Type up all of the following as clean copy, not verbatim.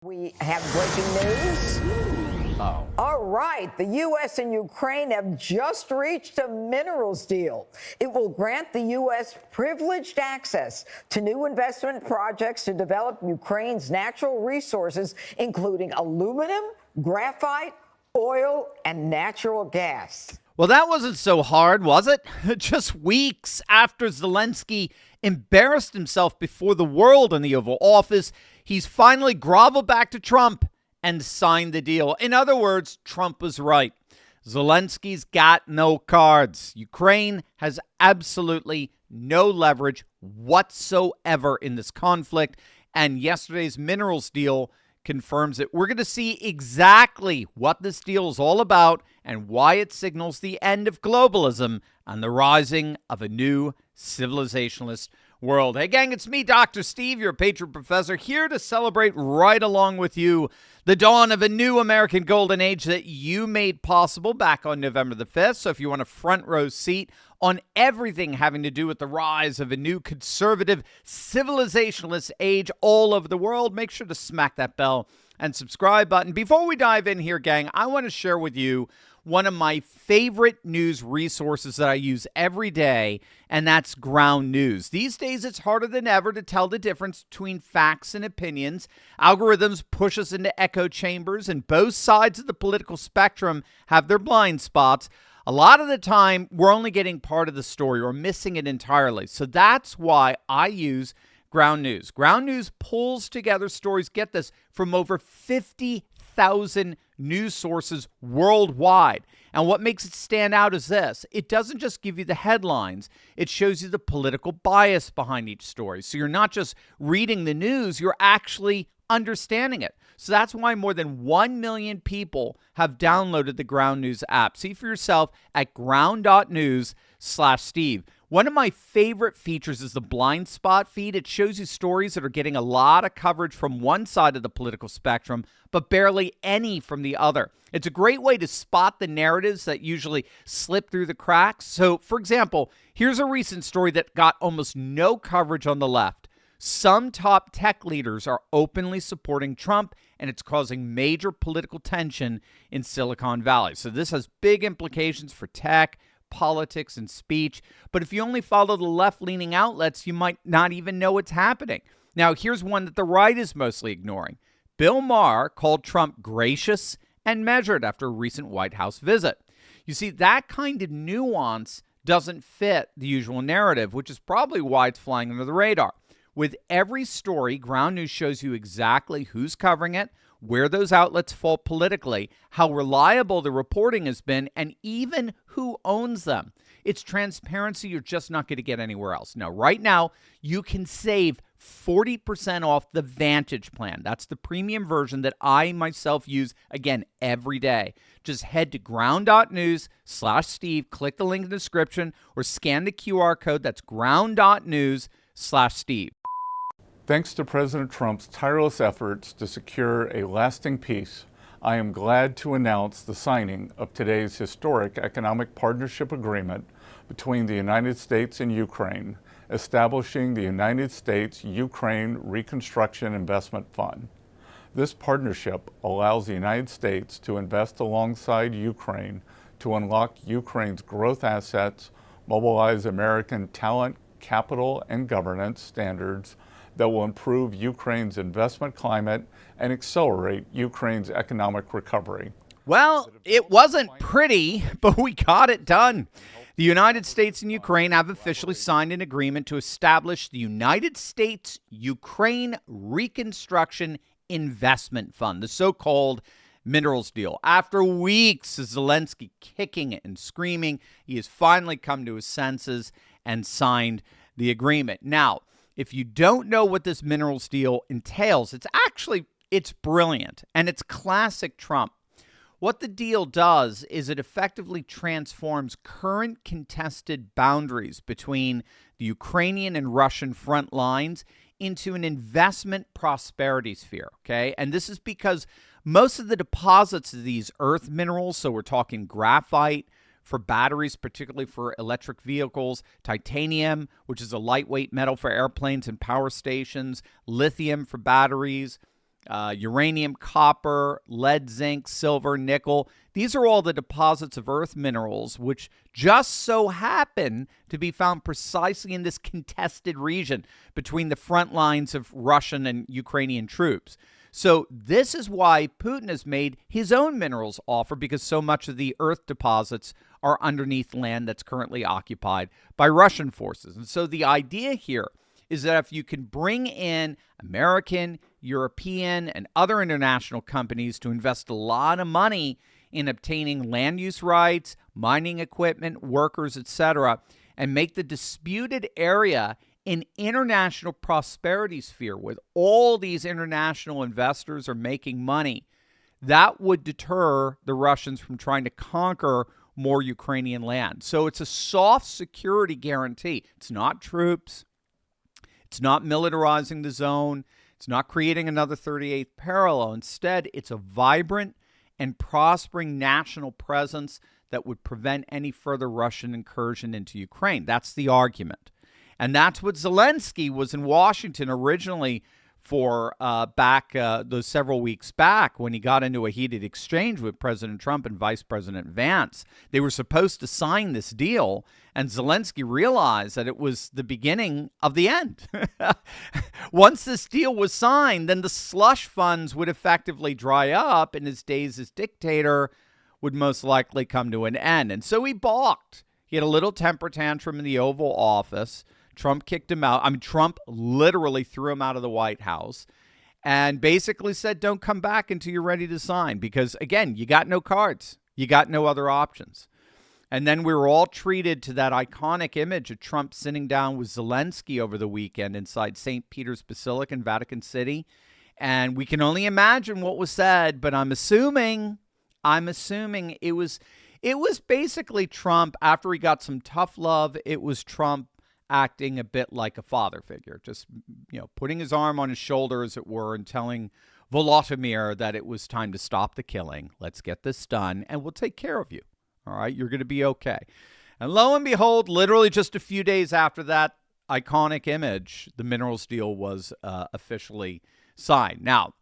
We have breaking news. Oh. All right. The U.S. and Ukraine have just reached a minerals deal. It will grant the U.S. privileged access to new investment projects to develop Ukraine's natural resources, including aluminum, graphite, oil, and natural gas. Well, that wasn't so hard, was it? Just weeks after Zelensky embarrassed himself before the world in the Oval Office, he's finally groveled back to Trump and signed the deal. In other words, Trump was right. Zelensky's got no cards. Ukraine has absolutely no leverage whatsoever in this conflict, and yesterday's minerals deal confirms it. We're going to see exactly what this deal is all about and why it signals the end of globalism and the rising of a new civilizationalist world. Hey, gang, it's me, Dr. Steve, your Patriot Professor, here to celebrate right along with you the dawn of a new American golden age that you made possible back on November the 5th. So if you want a front row seat on everything having to do with the rise of a new conservative civilizationalist age all over the world, make sure to smack that bell and subscribe button. Before we dive in here, gang, I want to share with you one of my favorite news resources that I use every day, and that's ground news. These days, it's harder than ever to tell the difference between facts and opinions. Algorithms push us into echo chambers, and both sides of the political spectrum have their blind spots. A lot of the time, we're only getting part of the story or missing it entirely. So that's why I use ground news. Ground news pulls together stories, get this, from over 50,000 news sources worldwide. And what makes it stand out is this. It doesn't just give you the headlines. It shows you the political bias behind each story. So you're not just reading the news, you're actually understanding it. So that's why more than 1 million people have downloaded the Ground News app. See for yourself at ground.news/Steve. One of my favorite features is the blind spot feed. It shows you stories that are getting a lot of coverage from one side of the political spectrum, but barely any from the other. It's a great way to spot the narratives that usually slip through the cracks. So, for example, here's a recent story that got almost no coverage on the left. Some top tech leaders are openly supporting Trump, and it's causing major political tension in Silicon Valley. So this has big implications for tech, politics, and speech. But if you only follow the left-leaning outlets, you might not even know what's happening. Now, here's one that the right is mostly ignoring. Bill Maher called Trump gracious and measured after a recent White House visit. You see, that kind of nuance doesn't fit the usual narrative, which is probably why it's flying under the radar. With every story, Ground News shows you exactly who's covering it, where those outlets fall politically, how reliable the reporting has been, and even who owns them. It's transparency you're just not going to get anywhere else. Now, right now, you can save 40% off the Vantage plan. That's the premium version that I myself use, again, every day. Just head to ground.news/Steve, click the link in the description, or scan the QR code. That's ground.news/Steve. Thanks to President Trump's tireless efforts to secure a lasting peace, I am glad to announce the signing of today's historic economic partnership agreement between the United States and Ukraine, establishing the United States-Ukraine Reconstruction Investment Fund. This partnership allows the United States to invest alongside Ukraine to unlock Ukraine's growth assets, mobilize American talent, capital, and governance standards that will improve Ukraine's investment climate and accelerate Ukraine's economic recovery. Well, it wasn't pretty, but we got it done. The United States and Ukraine have officially signed an agreement to establish the United States-Ukraine Reconstruction Investment Fund, the so-called minerals deal. After weeks of Zelensky kicking and screaming, he has finally come to his senses and signed the agreement. Now, if you don't know what this minerals deal entails, it's brilliant, and it's classic Trump. What the deal does is it effectively transforms current contested boundaries between the Ukrainian and Russian front lines into an investment prosperity sphere, okay? And this is because most of the deposits of these earth minerals, so we're talking graphite, for batteries, particularly for electric vehicles, titanium, which is a lightweight metal for airplanes and power stations, lithium for batteries, uranium, copper, lead, zinc, silver, nickel. These are all the deposits of earth minerals, which just so happen to be found precisely in this contested region between the front lines of Russian and Ukrainian troops. So this is why Putin has made his own minerals offer, because so much of the earth deposits are underneath land that's currently occupied by Russian forces. And so the idea here is that if you can bring in American, European, and other international companies to invest a lot of money in obtaining land use rights, mining equipment, workers, etc., and make the disputed area an international prosperity sphere with all these international investors are making money, that would deter the Russians from trying to conquer more Ukrainian land. So it's a soft security guarantee. It's not troops. It's not militarizing the zone. It's not creating another 38th parallel. Instead, it's a vibrant and prospering national presence that would prevent any further Russian incursion into Ukraine. That's the argument. And that's what Zelensky was in Washington originally for back those several weeks back when he got into a heated exchange with President Trump and Vice President Vance. They were supposed to sign this deal, and Zelensky realized that it was the beginning of the end. Once this deal was signed, then the slush funds would effectively dry up, and his days as dictator would most likely come to an end. And so he balked. He had a little temper tantrum in the Oval Office. Trump kicked him out. I mean, Trump literally threw him out of the White House and basically said, don't come back until you're ready to sign because, again, you got no cards. You got no other options. And then we were all treated to that iconic image of Trump sitting down with Zelensky over the weekend inside St. Peter's Basilica in Vatican City. And we can only imagine what was said, but I'm assuming it was basically Trump, after he got some tough love, it was Trump acting a bit like a father figure, just, putting his arm on his shoulder, as it were, and telling Volodymyr that it was time to stop the killing. Let's get this done, and we'll take care of you. All right, you're going to be okay. And lo and behold, literally just a few days after that iconic image, the minerals deal was officially signed. Now,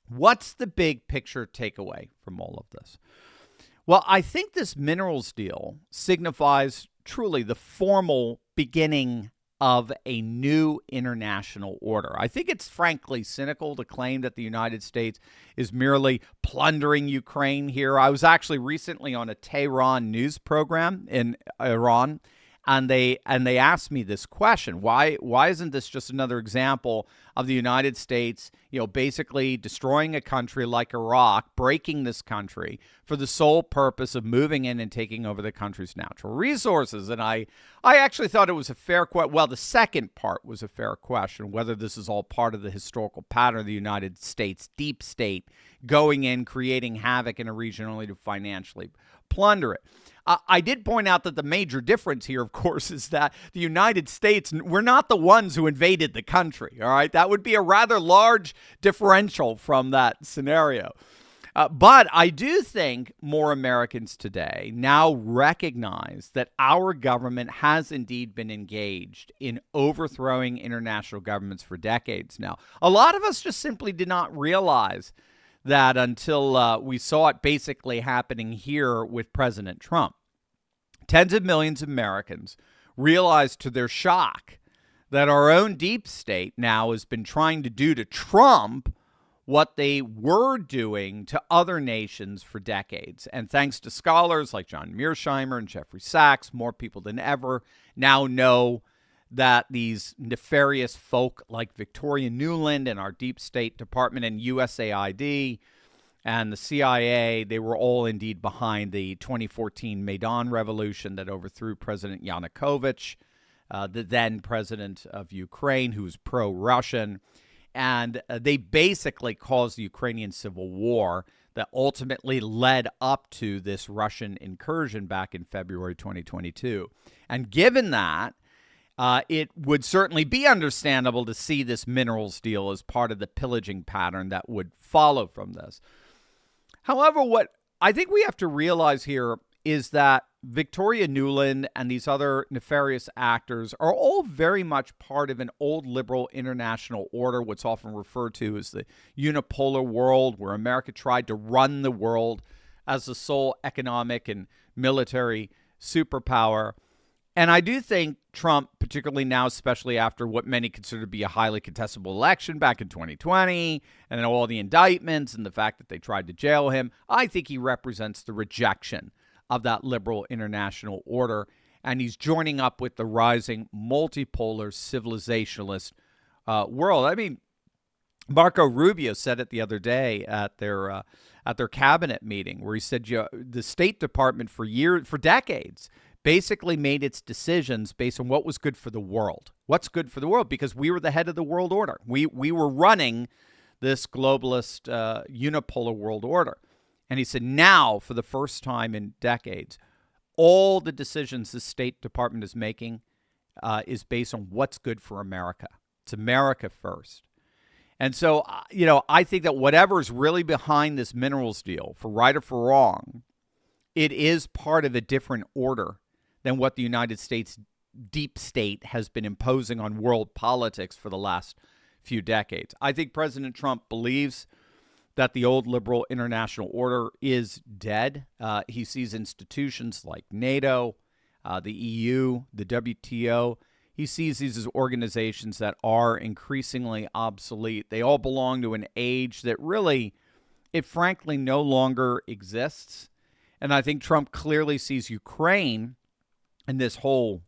what's the big picture takeaway from all of this? Well, I think this minerals deal signifies truly the formal beginning of a new international order. I think it's frankly cynical to claim that the United States is merely plundering Ukraine here. I was actually recently on a Tehran news program in Iran, and they asked me this question: Why isn't this just another example of the United States, basically destroying a country like Iraq, breaking this country for the sole purpose of moving in and taking over the country's natural resources? And I actually thought it was a fair question. Well, the second part was a fair question, whether this is all part of the historical pattern of the United States deep state going in, creating havoc in a region only to financially plunder it. I did point out that the major difference here, of course, is that the United States, we're not the ones who invaded the country, all right? That would be a rather large differential from that scenario. But I do think more Americans today now recognize that our government has indeed been engaged in overthrowing international governments for decades now. A lot of us just simply did not realize that until we saw it basically happening here with President Trump. Tens of millions of Americans realized to their shock that our own deep state now has been trying to do to Trump what they were doing to other nations for decades. And thanks to scholars like John Mearsheimer and Jeffrey Sachs, more people than ever now know that these nefarious folk like Victoria Nuland and our deep state department and USAID and the CIA, they were all indeed behind the 2014 Maidan Revolution that overthrew President Yanukovych, the then president of Ukraine, who was pro-Russian. And they basically caused the Ukrainian civil war that ultimately led up to this Russian incursion back in February 2022. And given that, it would certainly be understandable to see this minerals deal as part of the pillaging pattern that would follow from this. However, what I think we have to realize here is that Victoria Nuland and these other nefarious actors are all very much part of an old liberal international order, what's often referred to as the unipolar world, where America tried to run the world as the sole economic and military superpower. And I do think Trump, particularly now, especially after what many consider to be a highly contestable election back in 2020, and then all the indictments and the fact that they tried to jail him, I think he represents the rejection of that liberal international order. And he's joining up with the rising multipolar civilizationalist world. I mean, Marco Rubio said it the other day at their cabinet meeting, where he said the State Department for decades basically made its decisions based on what was good for the world. What's good for the world? Because we were the head of the world order. We were running this globalist unipolar world order. And he said now, for the first time in decades, all the decisions the State Department is making is based on what's good for America. It's America first. And so, I think that whatever's really behind this minerals deal, for right or for wrong, it is part of a different order than what the United States deep state has been imposing on world politics for the last few decades. I think President Trump believes that the old liberal international order is dead. He sees institutions like NATO, the EU, the WTO. He sees these as organizations that are increasingly obsolete. They all belong to an age that really, it frankly no longer exists. And I think Trump clearly sees Ukraine and this whole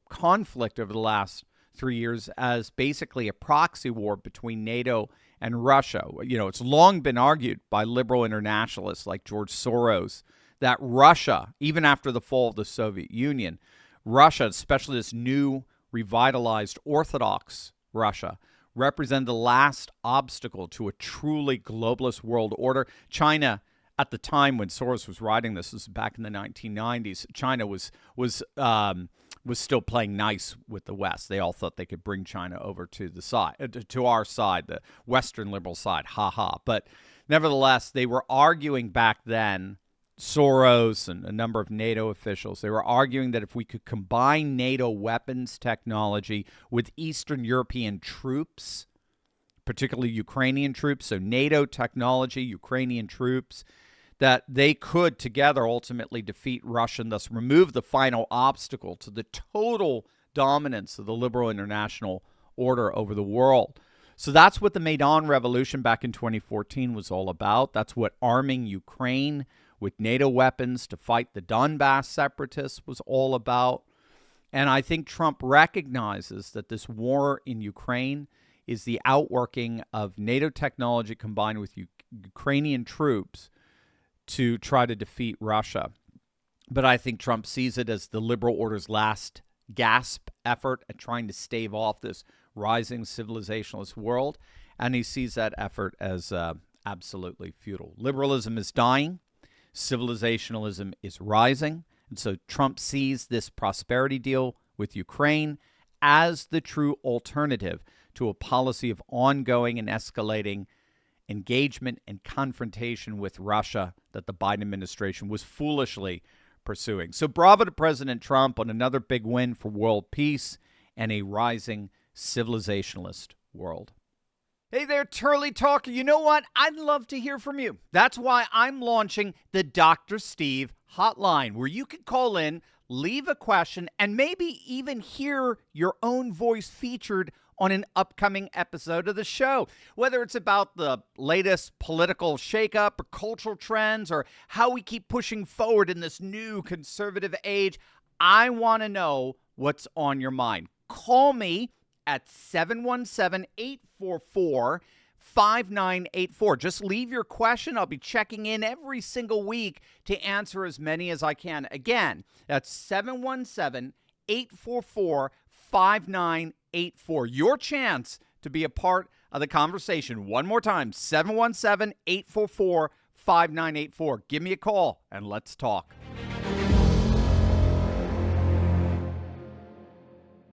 conflict over the last 3 years as basically a proxy war between NATO and Russia. It's long been argued by liberal internationalists like George Soros that Russia, even after the fall of the Soviet Union, Russia, especially this new revitalized Orthodox Russia, represented the last obstacle to a truly globalist world order. China, at the time when Soros was writing this was back in the 1990s, China was still playing nice with the West. They all thought they could bring China over to the side, to our side, the Western liberal side. Ha ha. But nevertheless, they were arguing back then, Soros and a number of NATO officials, they were arguing that if we could combine NATO weapons technology with Eastern European troops, particularly Ukrainian troops, so NATO technology, Ukrainian troops, that they could together ultimately defeat Russia and thus remove the final obstacle to the total dominance of the liberal international order over the world. So that's what the Maidan Revolution back in 2014 was all about. That's what arming Ukraine with NATO weapons to fight the Donbass separatists was all about. And I think Trump recognizes that this war in Ukraine is the outworking of NATO technology combined with Ukrainian troops to try to defeat Russia. But I think Trump sees it as the liberal order's last gasp effort at trying to stave off this rising civilizationalist world. And he sees that effort as absolutely futile. Liberalism is dying. Civilizationalism is rising. And so Trump sees this prosperity deal with Ukraine as the true alternative to a policy of ongoing and escalating engagement and confrontation with Russia that the Biden administration was foolishly pursuing. So bravo to President Trump on another big win for world peace and a rising civilizationalist world. Hey there, Turley Talker. You know what? I'd love to hear from you. That's why I'm launching the Dr. Steve hotline, where you can call in, leave a question, and maybe even hear your own voice featured on an upcoming episode of the show. Whether it's about the latest political shakeup or cultural trends or how we keep pushing forward in this new conservative age, I want to know what's on your mind. Call me at 717-844-5984. Just leave your question. I'll be checking in every single week to answer as many as I can. Again, that's 717-844-5984. Your chance to be a part of the conversation. One more time, 717-844-5984. Give me a call and let's talk.